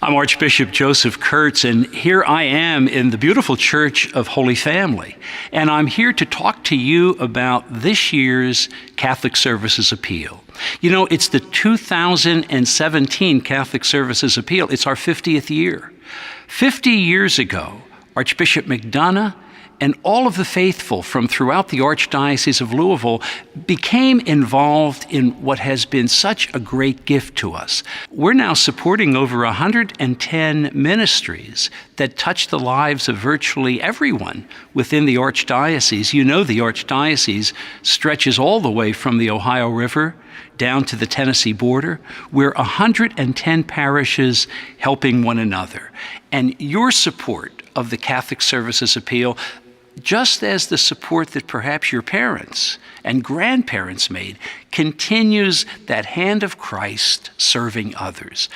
I'm Archbishop Joseph Kurtz, and here I am in the beautiful Church of Holy Family. And I'm here to talk to you about this year's Catholic Services Appeal. You know, it's the 2017 Catholic Services Appeal. It's our 50th year. 50 years ago, Archbishop McDonough and all of the faithful from throughout the Archdiocese of Louisville became involved in what has been such a great gift to us. We're now supporting over 110 ministries that touch the lives of virtually everyone within the Archdiocese. You know, the Archdiocese stretches all the way from the Ohio River down to the Tennessee border. We're 110 parishes helping one another. And your support of the Catholic Services Appeal, just as the support that perhaps your parents and grandparents made, continues that hand of Christ serving others.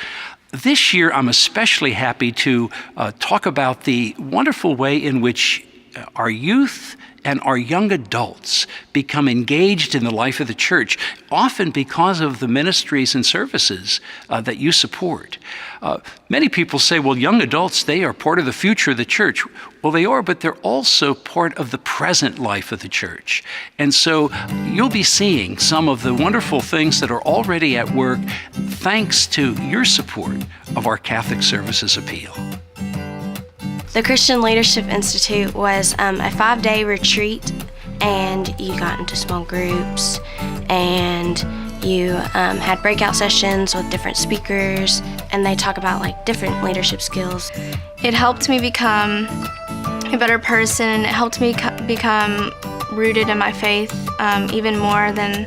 This year, I'm especially happy to talk about the wonderful way in which our youth and our young adults become engaged in the life of the church, often because of the ministries and services that you support. Many people say, well, young adults, they are part of the future of the church. Well, they are, but they're also part of the present life of the church. And so you'll be seeing some of the wonderful things that are already at work thanks to your support of our Catholic Services Appeal. The Christian Leadership Institute was a 5-day retreat, and you got into small groups, and you had breakout sessions with different speakers, and they talk about like different leadership skills. It helped me become a better person, and it helped me become rooted in my faith even more than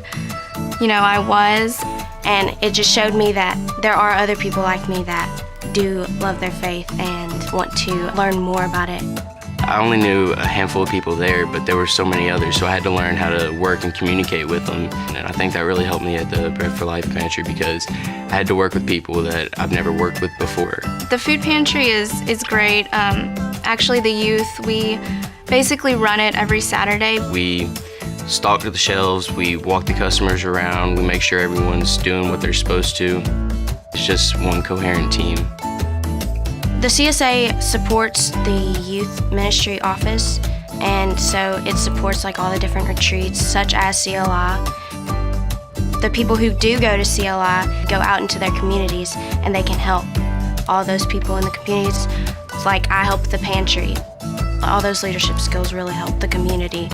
I was. And it just showed me that there are other people like me that do love their faith and want to learn more about it. I only knew a handful of people there, but there were so many others, so I had to learn how to work and communicate with them. And I think that really helped me at the Bread for Life Pantry because I had to work with people that I've never worked with before. The food pantry is great. Actually, the youth, we basically run it every Saturday. We stock the shelves, we walk the customers around, we make sure everyone's doing what they're supposed to. It's just one coherent team. The CSA supports the youth ministry office, and so it supports like all the different retreats such as CLI. The people who do go to CLI go out into their communities and they can help all those people in the communities. It's like I help the pantry. All those leadership skills really help the community.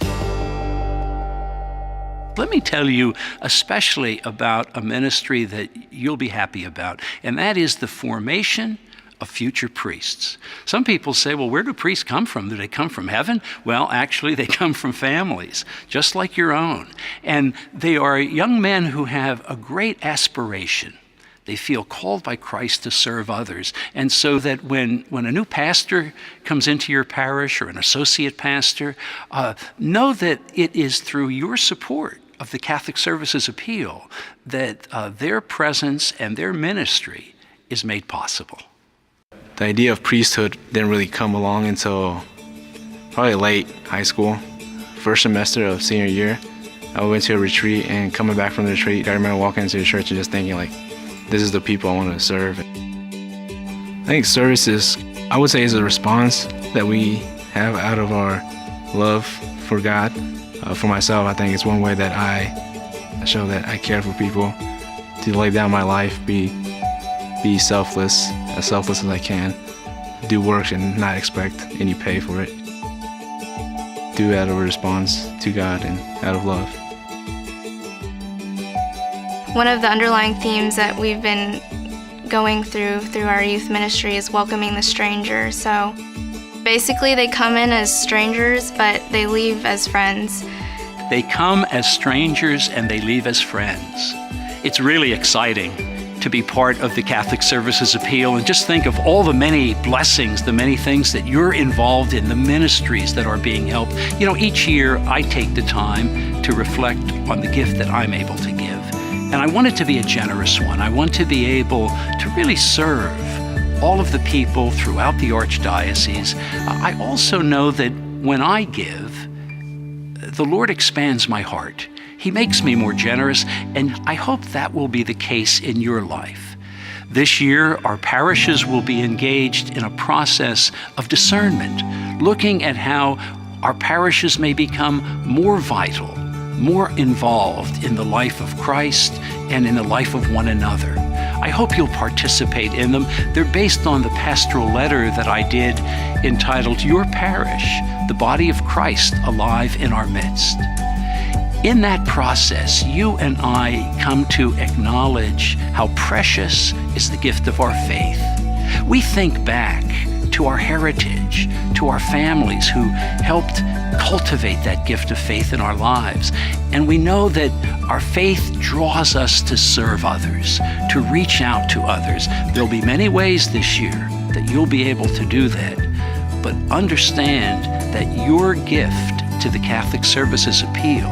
Let me tell you especially about a ministry that you'll be happy about, and that is the formation of future priests. Some people say, well, where do priests come from? Do they come from heaven? Well, actually, they come from families, just like your own. And they are young men who have a great aspiration. They feel called by Christ to serve others. And so that when a new pastor comes into your parish or an associate pastor, know that it is through your support of the Catholic Services Appeal that their presence and their ministry is made possible. The idea of priesthood didn't really come along until probably late high school, first semester of senior year. I went to a retreat, and coming back from the retreat, I remember walking into the church and just thinking like, this is the people I want to serve. I think service is, I would say, is a response that we have out of our love for God. For myself, I think it's one way that I show that I care for people, to lay down my life, be selfless, as selfless as I can, do work and not expect any pay for it. Do it out of a response to God and out of love. One of the underlying themes that we've been going through our youth ministry is welcoming the stranger. So basically they come in as strangers, but they leave as friends. They come as strangers and they leave as friends. It's really exciting to be part of the Catholic Services Appeal, and just think of all the many blessings, the many things that you're involved in, the ministries that are being helped. You know, each year I take the time to reflect on the gift that I'm able to give. And I want it to be a generous one. I want to be able to really serve all of the people throughout the Archdiocese. I also know that when I give, the Lord expands my heart. He makes me more generous, and I hope that will be the case in your life. This year, our parishes will be engaged in a process of discernment, looking at how our parishes may become more vital, more involved in the life of Christ and in the life of one another. I hope you'll participate in them. They're based on the pastoral letter that I did entitled Your Parish, the Body of Christ Alive in Our Midst. In that process, you and I come to acknowledge how precious is the gift of our faith. We think back to our heritage, to our families who helped cultivate that gift of faith in our lives. And we know that our faith draws us to serve others, to reach out to others. There'll be many ways this year that you'll be able to do that. But understand that your gift to the Catholic Services Appeal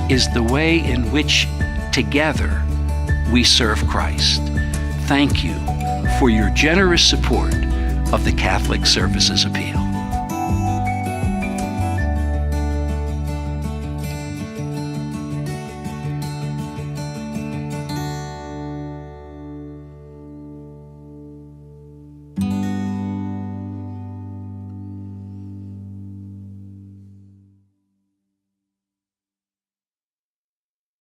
is the way in which together we serve Christ. Thank you for your generous support of the Catholic Services Appeal.